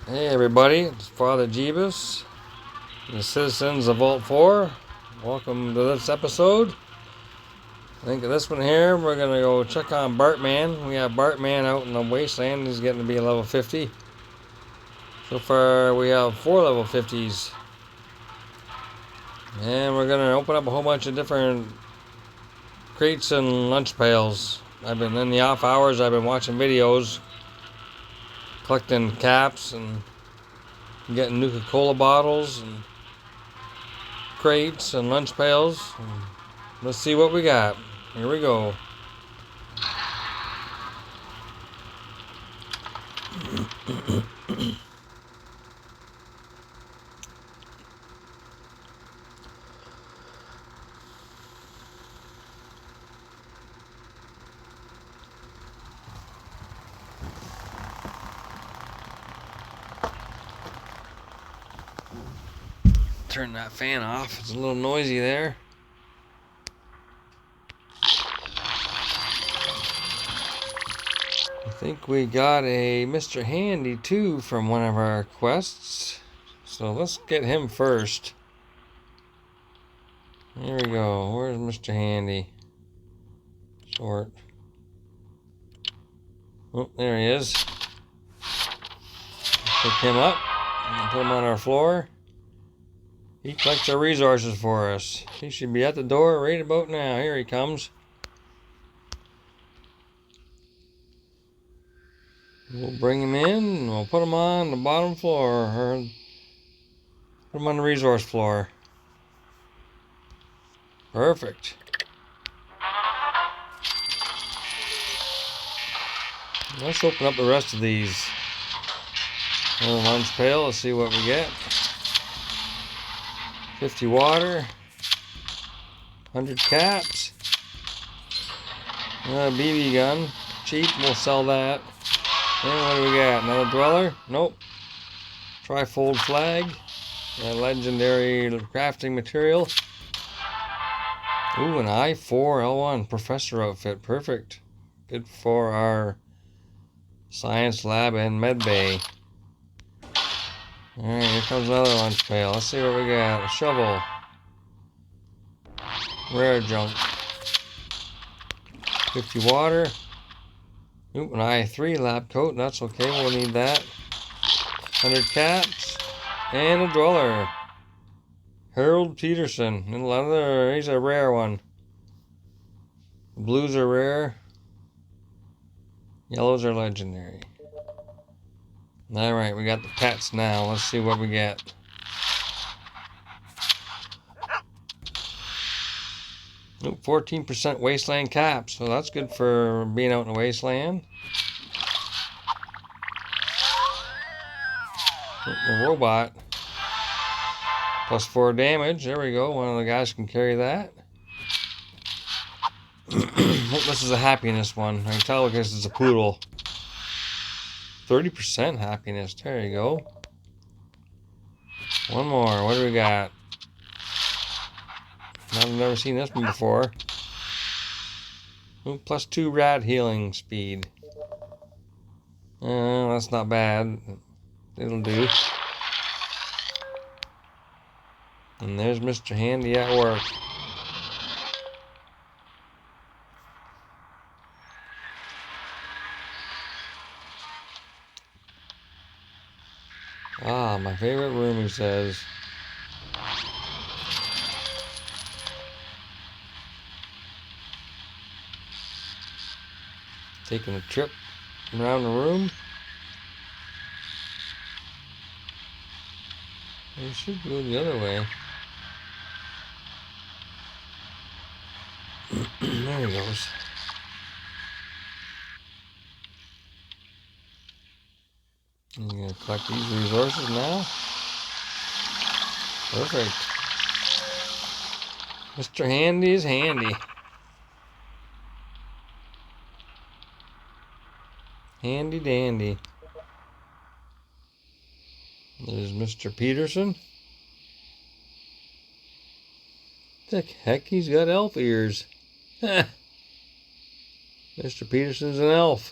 Hey everybody, it's Father Jeebus, the citizens of Vault 4. Welcome to this episode. I think of this one here, we're going to go check on Bartman. We have Bartman out in the wasteland. He's getting to be a level 50. So far we have 4 level 50s. And we're going to open up a whole bunch of different crates and lunch pails. I've been in the off hours, I've been watching videos, collecting caps and getting Nuka-Cola bottles and crates and lunch pails. Let's see what we got. Here we go. Turn that fan off. It's a little noisy there. I think we got a Mr. Handy too from one of our quests. So let's get him first. Here we go. Where's Mr. Handy? Short. Oh, there he is. Pick him up and put him on our floor. He collects our resources for us. He should be at the door right about now. Here he comes. We'll bring him in and we'll put him on the bottom floor, or put him on the resource floor. Perfect. Let's open up the rest of these. Another lunch pail, let's see what we get. 50 water, 100 caps, a BB gun, cheap, we'll sell that. And what do we got? Another dweller? Nope. Trifold flag, a legendary crafting material. Ooh, an I4L1 professor outfit, perfect. Good for our science lab and med bay. Alright, here comes another lunch pail. Let's see what we got. A shovel. Rare junk. 50 water. Oop, an I3 lab coat. That's okay, we'll need that. 100 caps. And a dweller. Harold Peterson. He's a rare one. Blues are rare. Yellows are legendary. Alright, we got the pets now. Let's see what we get. Nope, 14% wasteland cap, so that's good for being out in the wasteland. A robot. Plus 4 damage. There we go. One of the guys can carry that. This is a happiness one. I can tell because it's a poodle. 30% happiness. There you go. One more. What do we got? I've never seen this one before. Ooh, plus 2 rat healing speed. That's not bad. It'll do. And there's Mr. Handy at work. Ah, my favorite room, he says. Taking a trip around the room. We should go the other way. There he goes. I'm going to collect these resources now. Perfect. Mr. Handy is handy. Handy dandy. There's Mr. Peterson. The heck, he's got elf ears. Mr. Peterson's an elf.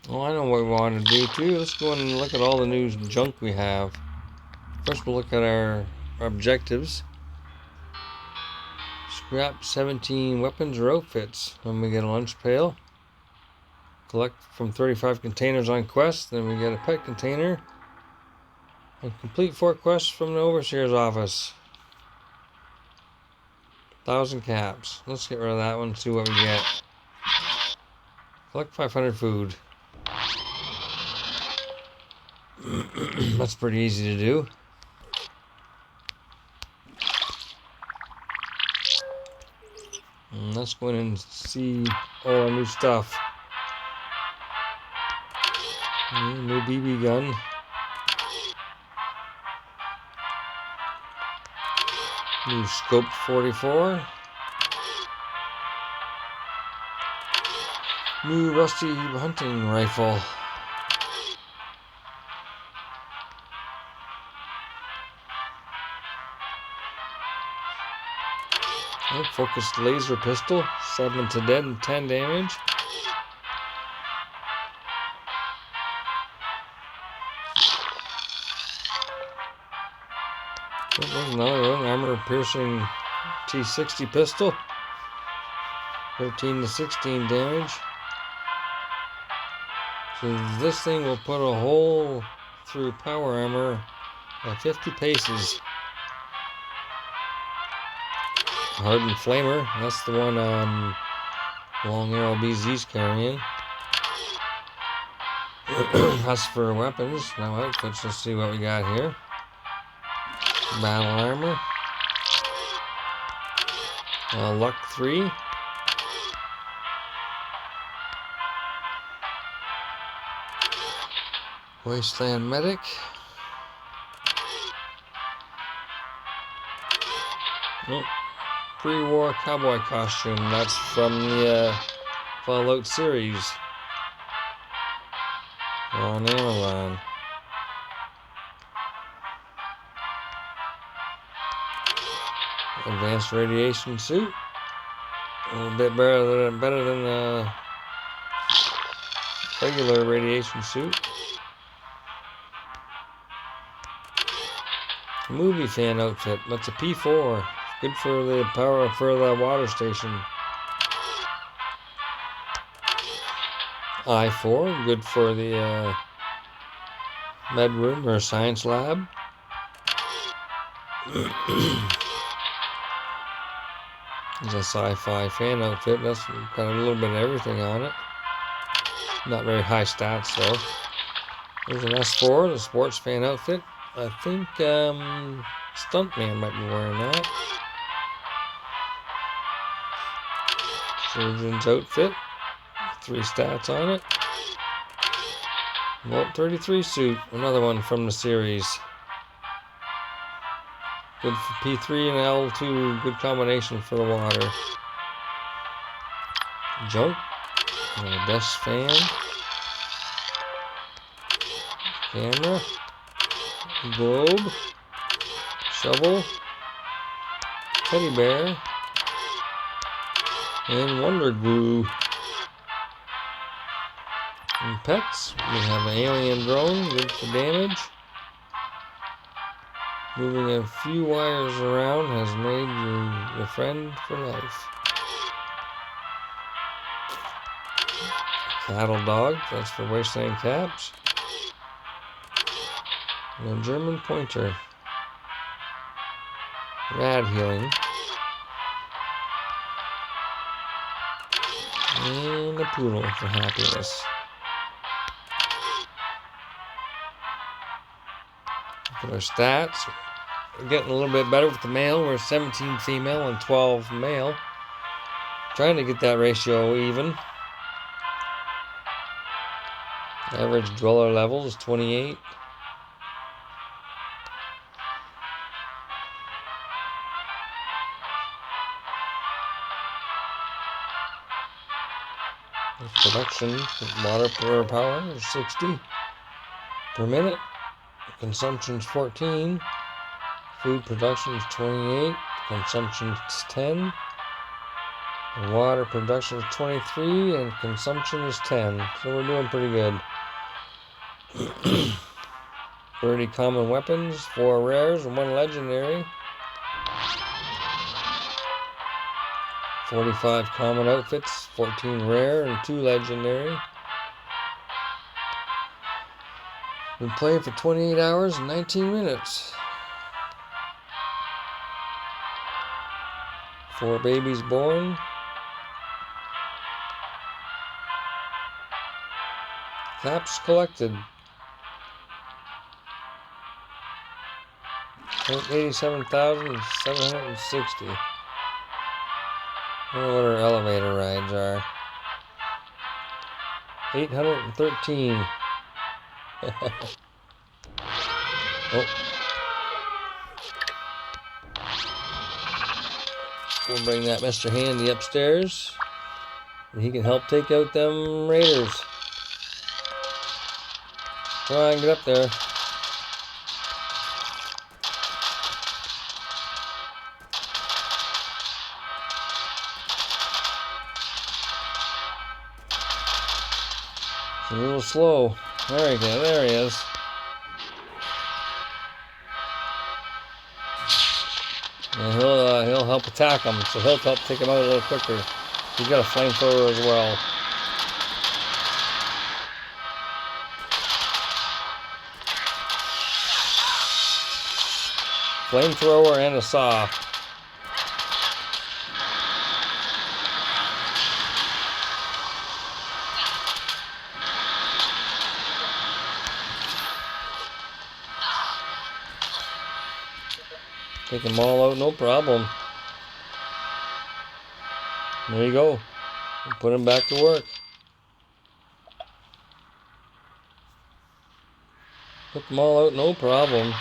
Oh, I know what we want to do too. Let's go and look at all the new junk we have. First we'll look at our objectives. Scrap 17 weapons or outfits when we get a lunch pail. Collect from 35 containers on quest, then we get a pet container. And complete 4 quests from the overseer's office. 1,000 caps. Let's get rid of that one and see what we get. Collect 500 food. That's pretty easy to do. And let's go in and see all our new stuff. New BB gun. New scope 44. New rusty hunting rifle. Focused laser pistol, 7 to dead and 10 damage. There's another one, armor piercing T60 pistol, 13 to 16 damage. So this thing will put a hole through power armor at 50 paces. Hardened flamer, that's the one Long Arrow BZ's carrying. That's for weapons. Now outfits, let's see what we got here. Battle armor. Luck 3. Wasteland medic. Oh, pre-war cowboy costume. That's from the Fallout series on Amazon. Advanced radiation suit. A little bit better than the regular radiation suit. Movie fan outfit. That's a P4. Good for the power for the water station. I4. Good for the med room or science lab. It's a sci-fi fan outfit. That's got a little bit of everything on it. Not very high stats though. There's an S4, the sports fan outfit. I think Stuntman might be wearing that. Surgeon's outfit. 3 stats on it. Vault 33 suit. Another one from the series. Good for P3 and L2. Good combination for the water. Junk. Desk fan. Camera. Globe. Shovel. Teddy bear. And Wonder Glue. And pets. We have an alien drone. Good for damage. Moving a few wires around has made you your friend for life. Cattle dog, that's for wasteland caps. And a German pointer. Rad healing. And a poodle for happiness. Look at our stats. We're getting a little bit better with the male. We're 17 female and 12 male. Trying to get that ratio even. Average dweller level is 28. Production, water per power is 60 per minute. Consumption is 14. Food production is 28. Consumption is 10. And water production is 23 and consumption is 10. So we're doing pretty good. 30 common weapons, 4 rares, and 1 legendary. 45 common outfits, 14 rare, and 2 legendary. Been playing for 28 hours and 19 minutes. 4 babies born. Caps collected. 87,760. I wonder what our elevator rides are. 813. Oh. We'll bring that Mr. Handy upstairs. And he can help take out them raiders. Come on, get up there. It's a little slow. There he goes. There he is. And he'll help attack him, so he'll help take him out a little quicker. He's got a flamethrower as well. Flamethrower and a saw. Take them all out, no problem. There you go. Put him back to work. Put them all out, no problem.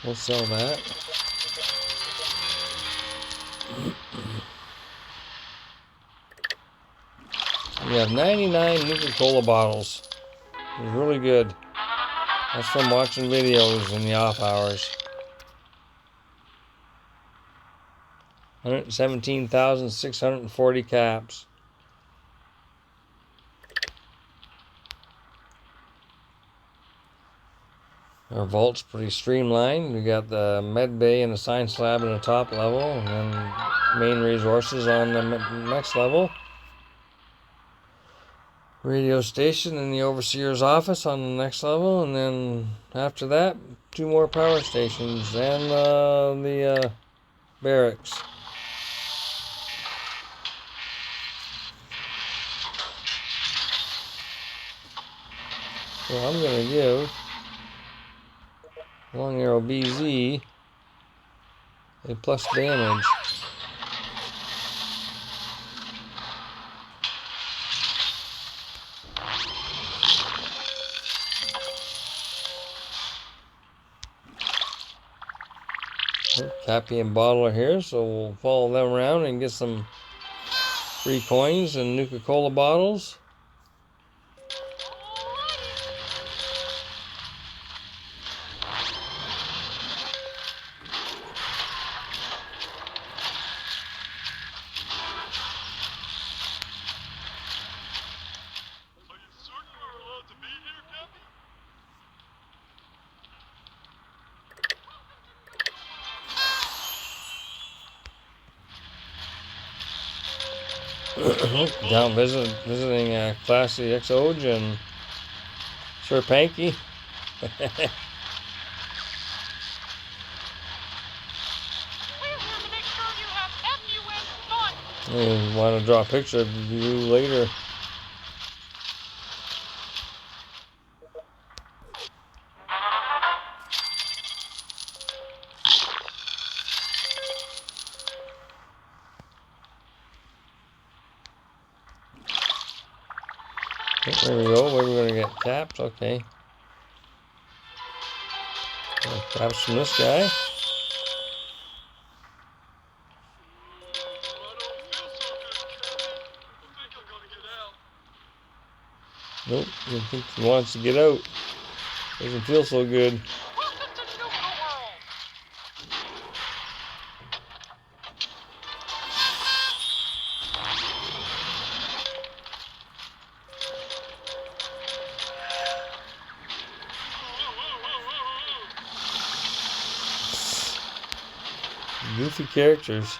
We'll sell that. We have 99 Nuka-Cola bottles. It's really good. That's from watching videos in the off hours. 117,640 caps. Our vault's pretty streamlined. We got the med bay and the science slab in the top level, and then main resources on the next level. Radio station in the overseer's office on the next level, and then after that, 2 more power stations and the barracks. So I'm going to give Long Arrow BZ a plus damage. Cappy and Bottle are here, so we'll follow them around and get some free coins and Nuka-Cola bottles. Down visiting Classy Exoge and Sir Panky. I want to draw a picture of you later. There we go. Where are we going to get caps? Okay. Caps from this guy. Nope, I think he wants to get out. Doesn't feel so good. Goofy characters.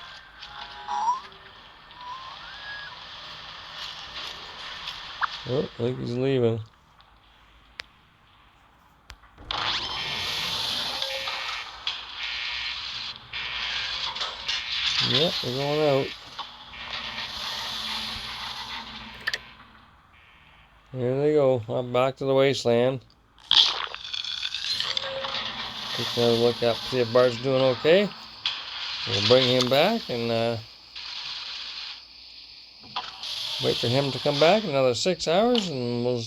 Oh, I think he's leaving. Yep, we're going out. Here they go. I'm back to the wasteland. Take another look up, see if Bart's doing okay. We'll bring him back and wait for him to come back another 6 hours, and we'll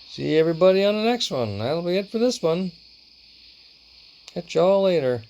see everybody on the next one. That'll be it for this one. Catch y'all later.